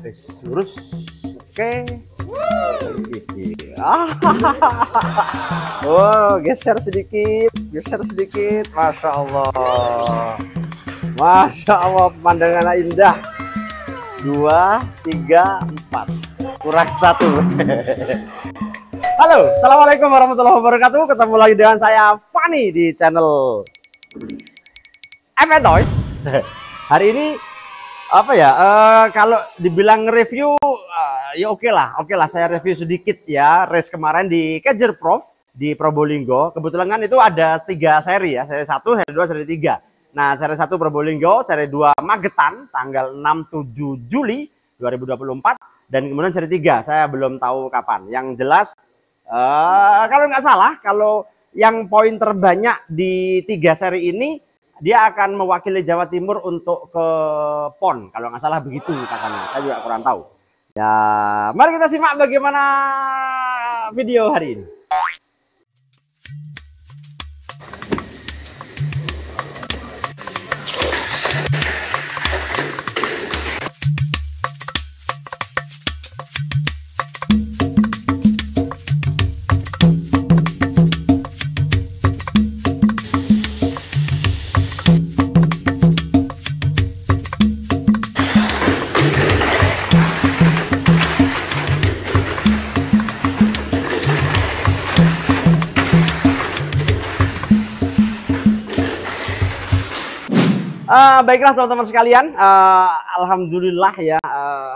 lurus. Oke. Oh, geser sedikit, Masya Allah. Masya Allah, pemandangan indah. 2, 3, 4. Kurang 1. Halo, assalamualaikum warahmatullahi wabarakatuh. Ketemu lagi dengan saya Fani di channel FNToys. Hari ini apa ya? Kalau dibilang review, ya oke lah. Saya review sedikit ya. Race kemarin di Kejer Prof di Probolinggo. Kebetulan kan itu ada 3 seri ya. Seri 1, seri 2, seri 3. Nah, seri 1 Probolinggo, seri 2 Magetan tanggal 6-7 Juli 2024 dan kemudian seri 3 saya belum tahu kapan. Yang jelas kalau nggak salah, kalau yang poin terbanyak di 3 seri ini dia akan mewakili Jawa Timur untuk ke PON, kalau nggak salah begitu katanya. Saya juga kurang tahu. Ya, mari kita simak bagaimana video hari ini. Baiklah teman-teman sekalian, alhamdulillah ya,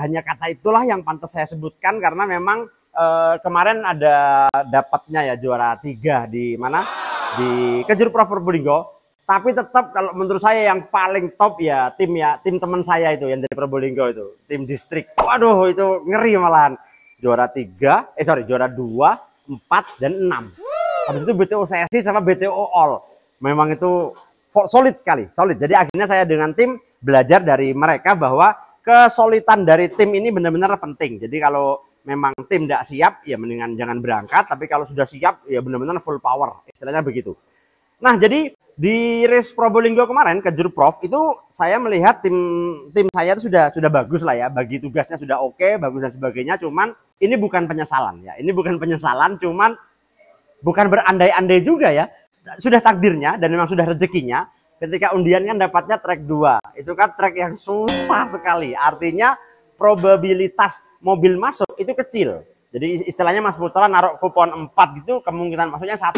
hanya kata itulah yang pantas saya sebutkan karena memang kemarin ada dapatnya ya juara 3 di mana di Kejer Prof Probolinggo. Tapi tetap kalau menurut saya yang paling top ya tim teman saya itu yang dari Probolinggo itu, tim distrik. Waduh, itu ngeri malahan. Juara 3, juara 2, 4 dan 6. Habis itu BTO CSI sama BTO All. Memang itu solid sekali, solid. Jadi akhirnya saya dengan tim belajar dari mereka bahwa kesolidan dari tim ini benar-benar penting. Jadi kalau memang tim tidak siap, ya mendingan jangan berangkat. Tapi kalau sudah siap, ya benar-benar full power. Istilahnya begitu. Nah, jadi di race Probolinggo kemarin ke Kejer Prof itu saya melihat tim saya itu sudah bagus lah ya. Bagi tugasnya sudah oke, bagus dan sebagainya. Cuman ini bukan penyesalan ya. Ini bukan penyesalan, cuman bukan berandai-andai juga ya. Sudah takdirnya dan memang sudah rezekinya ketika undian kan dapatnya track 2. Itu kan track yang susah sekali. Artinya probabilitas mobil masuk itu kecil. Jadi istilahnya Mas Putra naruh kupon 4 gitu kemungkinan masuknya 1.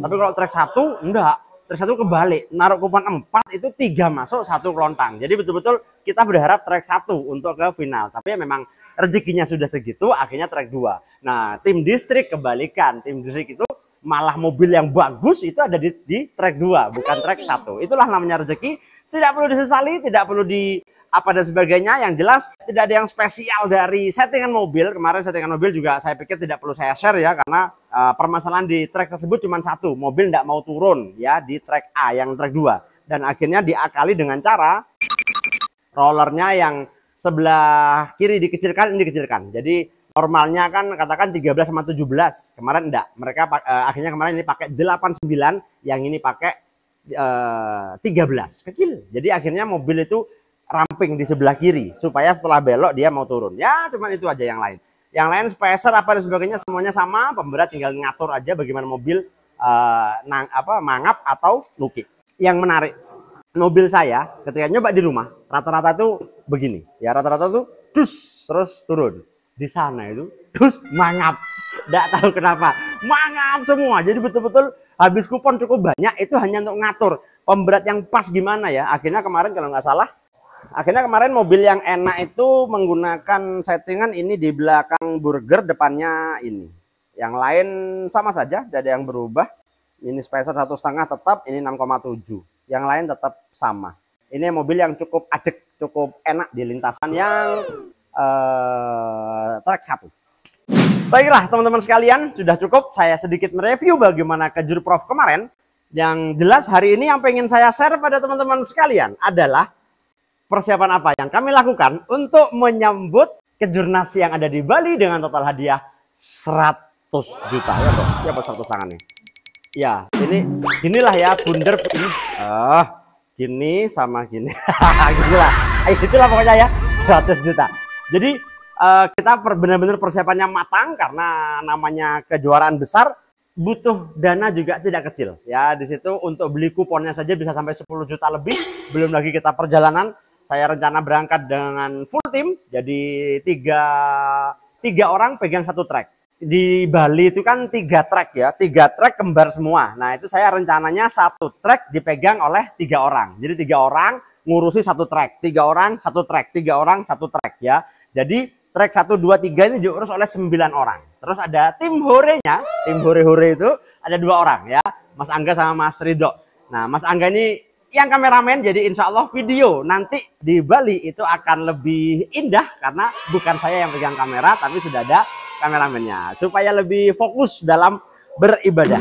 Tapi kalau track 1 enggak. Track 1 kebalik. Naruh kupon 4 itu 3 masuk 1 kelontang. Jadi betul-betul kita berharap track 1 untuk ke final. Tapi ya memang rezekinya sudah segitu akhirnya track 2. Nah, tim distrik kebalikan. Tim distrik itu malah mobil yang bagus itu ada di track 2, bukan track 1. Itulah namanya rezeki. Tidak perlu disesali, tidak perlu di apa dan sebagainya. Yang jelas tidak ada yang spesial dari settingan mobil. Kemarin settingan mobil juga saya pikir tidak perlu saya share ya, karena permasalahan di track tersebut cuma satu, mobil tidak mau turun ya di track A yang track 2. Dan akhirnya diakali dengan cara rollernya yang sebelah kiri dikecilkan, ini dikecilkan. Jadi normalnya kan katakan 13 sama 17. Kemarin enggak. Mereka akhirnya kemarin ini pakai 89, yang ini pakai 13. Kecil. Jadi akhirnya mobil itu ramping di sebelah kiri supaya setelah belok dia mau turun. Ya, cuman itu aja yang lain. Yang lain spacer apa dan sebagainya semuanya sama, pemberat tinggal ngatur aja bagaimana mobil mangap atau nukik. Yang menarik, mobil saya ketika nyoba di rumah, rata-rata itu begini. Ya, rata-rata itu terus turun. Di sana itu terus mangap, tidak tahu kenapa mangap semua. Jadi betul-betul habis kupon cukup banyak itu hanya untuk ngatur pemberat yang pas gimana ya. Akhirnya kemarin kalau nggak salah, mobil yang enak itu menggunakan settingan ini di belakang burger, depannya ini. Yang lain sama saja, tidak ada yang berubah. Ini spacer 1,5 tetap, ini 6,7. Yang lain tetap sama. Ini mobil yang cukup ajek, cukup enak di lintasan yang track 1. Baiklah teman-teman sekalian, sudah cukup saya sedikit mereview bagaimana Kejer Prof kemarin. Yang jelas hari ini yang pengen saya share pada teman-teman sekalian adalah persiapan apa yang kami lakukan untuk menyambut kejurnas yang ada di Bali dengan total hadiah 100 juta. Ya toh, ya 100 tangannya. Ya, inilah ya bunder ini. Gini sama gini. Gitulah. Itulah pokoknya ya 100 juta. Jadi kita benar-benar persiapannya matang karena namanya kejuaraan besar, butuh dana juga tidak kecil. Ya, di situ untuk beli kuponnya saja bisa sampai 10 juta lebih. Belum lagi kita perjalanan. Saya rencana berangkat dengan full tim, jadi tiga orang pegang satu trek. Di Bali itu kan 3 trek ya, 3 trek kembar semua. Nah itu saya rencananya satu trek dipegang oleh 3 orang. Jadi 3 orang ngurusi satu trek, 3 orang satu trek, 3 orang satu trek ya. Jadi trek 1, 2, 3 ini diurus oleh 9 orang. Terus ada tim horenya, tim hore-hore itu ada 2 orang ya, Mas Angga sama Mas Ridho. Nah Mas Angga ini yang kameramen, jadi insya Allah video nanti di Bali itu akan lebih indah karena bukan saya yang pegang kamera, tapi sudah ada kameramennya supaya lebih fokus dalam beribadah.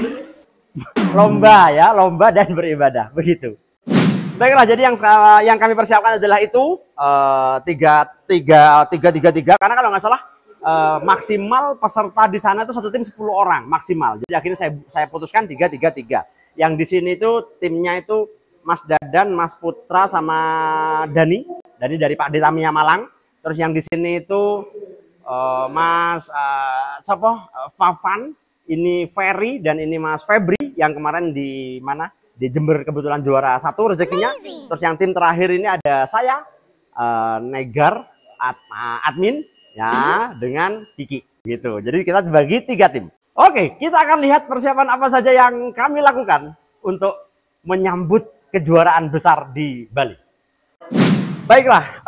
Lomba ya, lomba dan beribadah begitu. Baiklah, jadi yang kami persiapkan adalah itu 3 karena kalau nggak salah maksimal peserta di sana itu satu tim 10 orang maksimal. Jadi akhirnya saya putuskan 3. Yang di sini itu timnya itu Mas Dadan, Mas Putra sama Dani dari Pak Detamiya Malang. Terus yang di sini itu Mas Fafan, ini Ferry dan ini Mas Febri yang kemarin di mana? Di Jember kebetulan juara 1 rezekinya. Terus yang tim terakhir ini ada saya, Negar, admin ya dengan Kiki gitu. Jadi kita dibagi 3 tim. Oke, kita akan lihat persiapan apa saja yang kami lakukan untuk menyambut kejuaraan besar di Bali. Baiklah,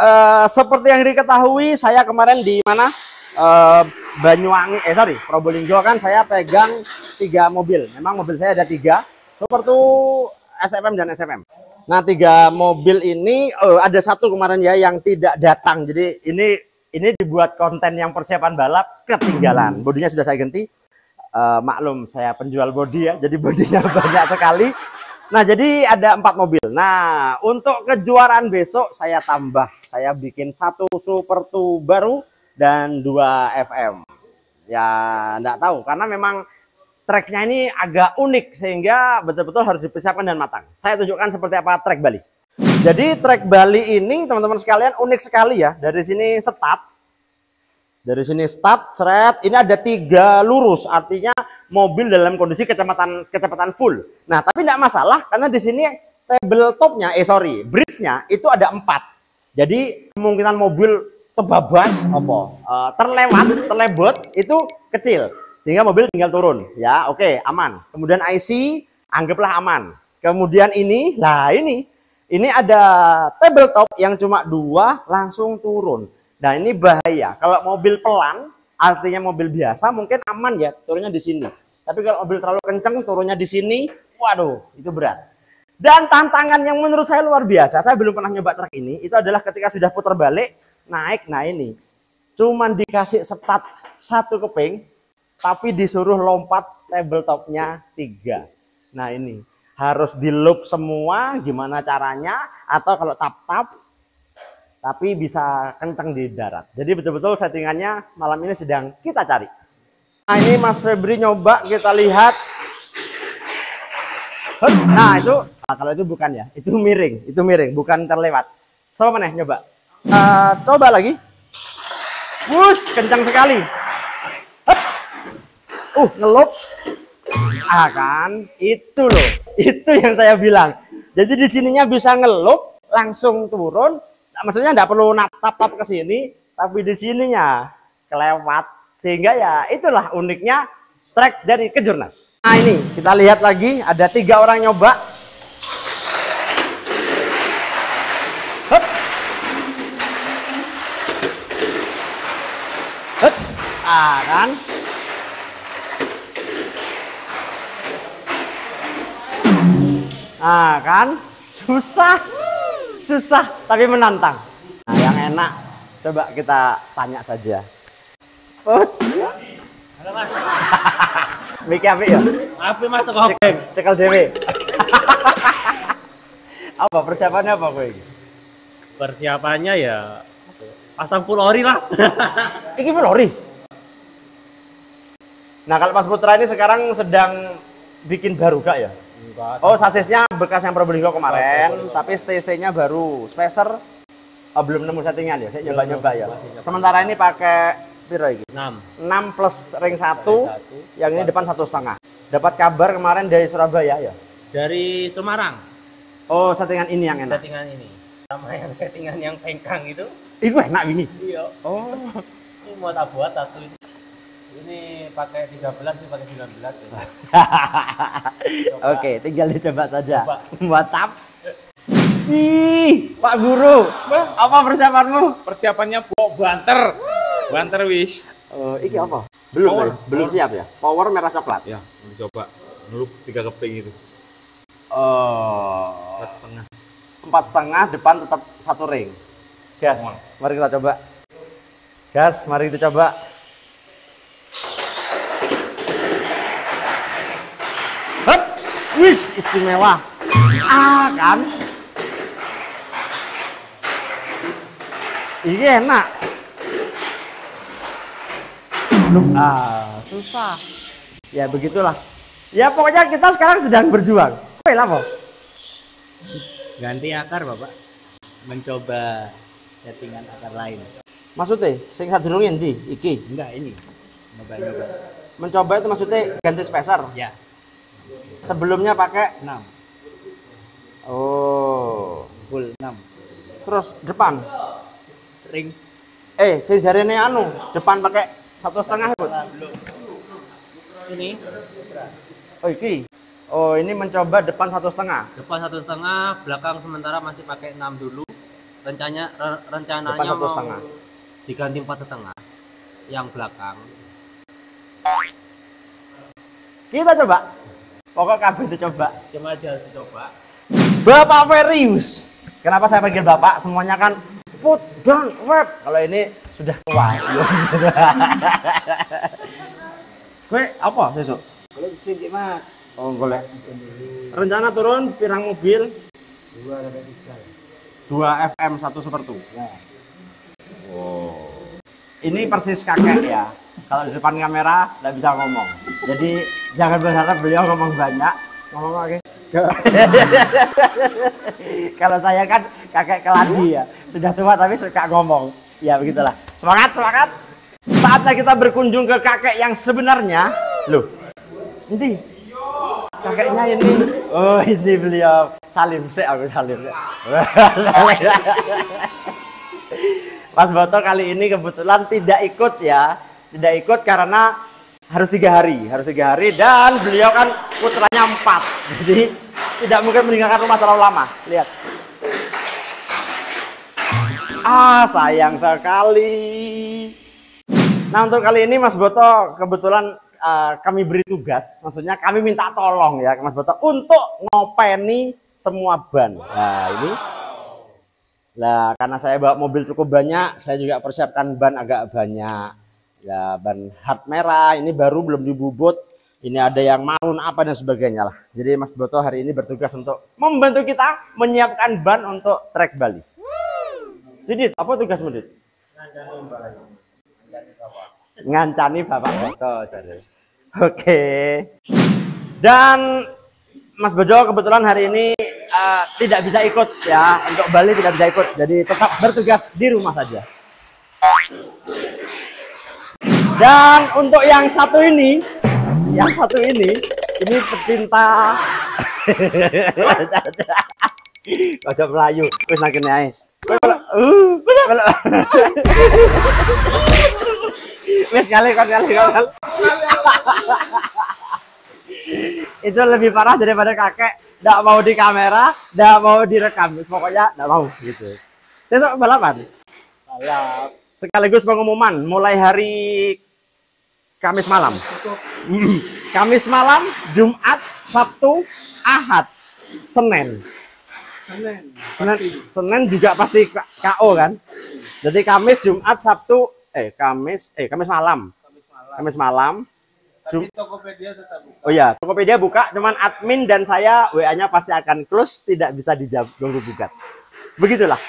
seperti yang diketahui saya kemarin di mana Banyuwangi, Probolinggo kan saya pegang 3 mobil. Memang mobil saya ada 3, Super 2, SFM dan SFM. Nah 3 mobil ini ada 1 kemarin ya yang tidak datang. Jadi ini dibuat konten yang persiapan balap ketinggalan. Bodinya sudah saya ganti. Maklum saya penjual bodi ya, jadi bodinya banyak sekali. Nah jadi ada 4 mobil. Nah untuk kejuaraan besok saya tambah, saya bikin 1 Super 2 baru dan 2 FM. Ya enggak tahu karena memang treknya ini agak unik sehingga betul-betul harus dipersiapkan dan matang. Saya tunjukkan seperti apa trek Bali. Jadi trek Bali ini teman-teman sekalian unik sekali ya. Dari sini start. Dari sini start, seret, ini ada 3 lurus, artinya mobil dalam kondisi kecepatan full. Nah, tapi tidak masalah karena di sini tabletopnya, bridge-nya itu ada 4. Jadi kemungkinan mobil terbabas, terlebot itu kecil, sehingga mobil tinggal turun. Ya, oke, aman. Kemudian IC, anggaplah aman. Kemudian ini ada tabletop yang cuma 2 langsung turun. Nah ini bahaya. Kalau mobil pelan, artinya mobil biasa mungkin aman ya turunnya di sini. Tapi kalau mobil terlalu kenceng turunnya di sini, waduh itu berat. Dan tantangan yang menurut saya luar biasa, saya belum pernah nyoba truk ini, itu adalah ketika sudah putar balik, naik, nah ini. Cuman dikasih setat 1 keping, tapi disuruh lompat tabletopnya 3. Nah ini, harus di loop semua, gimana caranya, atau kalau tap-tap, tapi bisa kenceng di darat. Jadi betul-betul settingannya malam ini sedang kita cari. Nah ini Mas Febri nyoba, kita lihat. Nah itu, kalau itu bukan ya, itu miring, bukan terlewat. Coba mana nyoba? Coba lagi. Wush, kencang sekali. Ngelup. Kan, itu loh, itu yang saya bilang. Jadi di sininya bisa ngelup, langsung turun. Maksudnya nggak perlu natap-tap ke sini, tapi di sininya kelewat. Sehingga ya itulah uniknya trek dari Kejurnas. Nah ini kita lihat lagi ada 3 orang nyoba. Kan? Kan? Susah tapi menantang. Nah yang enak coba kita tanya saja. Halo Mas. Miki apik ya? Apik Mas teko geng. Cekel dhewe. Apa persiapannya apa kowe iki? Persiapannya ya pasang full ori lah. Iki full ori. Nah, kalau Mas Putra ini sekarang sedang bikin baru gak ya? Enggak. Oh, sasisnya bekas yang Probolinggo kemarin, tapi stay-nya baru. Spacer Oh, belum nemu settingan ya? Saya nyoba-nyoba ya. Sementara ini pakai piro iki? 6 plus ring 1, yang ini depan 1,5. Dapat kabar kemarin dari Surabaya ya? Dari Semarang. Oh, settingan ini yang enak. Settingan ini. Sama yang settingan yang pengkang itu. Itu enak ini. Iya. Oh. Ini mau tak buat satu ini. Ini pakai 13, ini pakai 19 ya. Oke, tinggal dicoba saja. Coba. Mantap. Pak Guru, apa persiapanmu? Persiapannya banter. Banter wis. Oh, iki apa? Belum, belum siap ya? Power merah coklat. Ya, coba. Dulu 3 keping itu. Oh. 4,5. 4,5 depan tetap 1 ring. Gas. Mari kita coba. Gas, mari kita coba. Hup, wis istimewa. Kan? Ini enak. Susah. Ya begitulah. Ya pokoknya kita sekarang sedang berjuang. Apa? Ganti akar, Bapak. Mencoba settingan akar lain. Maksudnya, sing sadurunge endi? Iki. Enggak, ini. Nyoba-nyoba. Mencoba itu maksudnya ganti spacer. Ya, Sebelumnya pakai 6. oh. Full 6. Terus depan. Ring. Sing jarene anu, depan pakai 1,5 ikut. Ini Oh, iki. Oh, ini mencoba depan 1,5. depan 1,5, belakang sementara masih pakai 6 dulu. Rencananya Depan mau 1,5. diganti 4,5 yang belakang. Kita coba. Pokok kabeh itu coba. Cuma aja harus dicoba. Bapak Verius. Kenapa saya panggil Bapak? Semuanya kan put down web. Kalau ini sudah tua. Gue apa besok? Kalau mesin Mas. Oh, golek. Rencana turun pirang mobil? 2 FM 1 Super 2. Nah, Oh. Ini persis kakek ya. Kalau di depan kamera nggak bisa ngomong. Jadi jangan berharap beliau ngomong banyak. Ngomong lagi. Kalau saya kan kakek keladi ya. Sudah tua tapi suka ngomong. Ya begitulah. Semangat, semangat. Saatnya kita berkunjung ke kakek yang sebenarnya. Loh. Nanti kakeknya ini. Oh, ini beliau. Salim, aku salim. Mas Boto kali ini kebetulan tidak ikut ya. Tidak ikut karena harus 3 hari. Harus 3 hari dan beliau kan putranya 4. Jadi tidak mungkin meninggalkan rumah terlalu lama. Lihat. Sayang sekali. Nah, untuk kali ini Mas Boto kebetulan kami beri tugas. Maksudnya kami minta tolong ya Mas Boto untuk ngopeni semua ban. Nah, ini. Nah, karena saya bawa mobil cukup banyak, saya juga persiapkan ban agak banyak. Ya, ban hard merah, ini baru belum dibubut. Ini ada yang maroon apa dan sebagainya lah. Jadi Mas Boto hari ini bertugas untuk membantu kita menyiapkan ban untuk trek Bali. Jadi apa tugasmu, Dit? Ngancani Bapak Boto. Oke. Dan Mas Bojo kebetulan hari ini tidak bisa ikut ya, untuk Bali tidak bisa ikut, jadi tetap bertugas di rumah saja. Dan untuk yang satu ini pecinta Ojo Melayu, wis nang kene ae. Wis kali. Itu lebih parah daripada kakek. Nggak mau di kamera, nggak mau direkam, pokoknya nggak mau gitu. Besok balapan. Balap. Sekaligus pengumuman mulai hari Kamis malam. Kamis malam, Jumat, Sabtu, Ahad, Senin juga pasti KO kan. Jadi Kamis, Jumat, Sabtu, Kamis malam. Tokopedia tetap buka. Oh ya, Tokopedia buka, cuman admin dan saya WA-nya pasti akan close, tidak bisa dijawab gugat. Begitulah.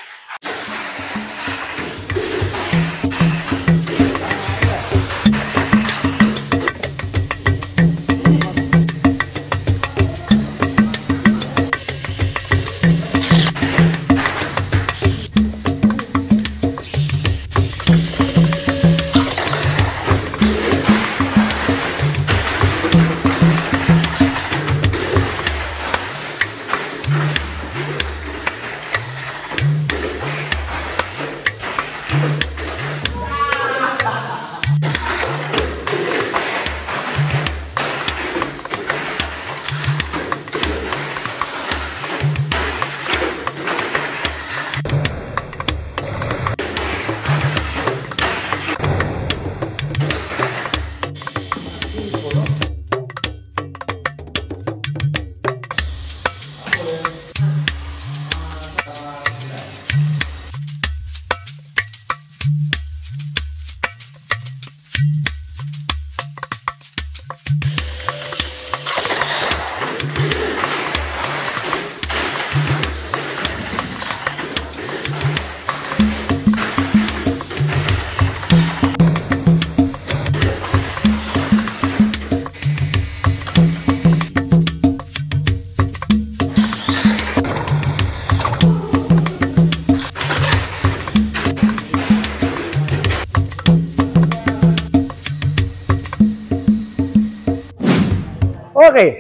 Oke.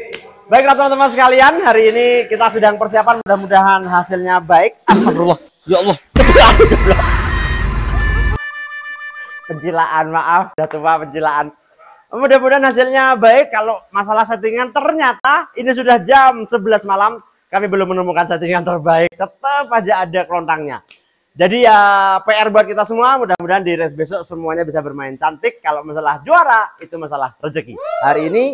Baiklah teman-teman sekalian, hari ini kita sedang persiapan, mudah-mudahan hasilnya baik. Astagfirullah. Ya Allah. Jeblok. Pencilaan, maaf, udah tua pencilaan. Mudah-mudahan hasilnya baik. Kalau masalah settingan, ternyata ini sudah jam 11 malam, kami belum menemukan settingan terbaik. Tetap aja ada kelontangnya. Jadi ya PR buat kita semua, mudah-mudahan di race besok semuanya bisa bermain cantik. Kalau masalah juara, itu masalah rezeki. Hari ini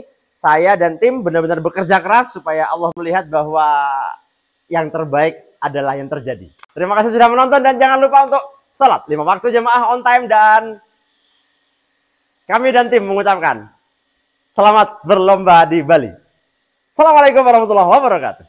saya dan tim benar-benar bekerja keras supaya Allah melihat bahwa yang terbaik adalah yang terjadi. Terima kasih sudah menonton dan jangan lupa untuk salat 5 waktu jemaah on time, dan kami dan tim mengucapkan selamat berlomba di Bali. Assalamualaikum warahmatullahi wabarakatuh.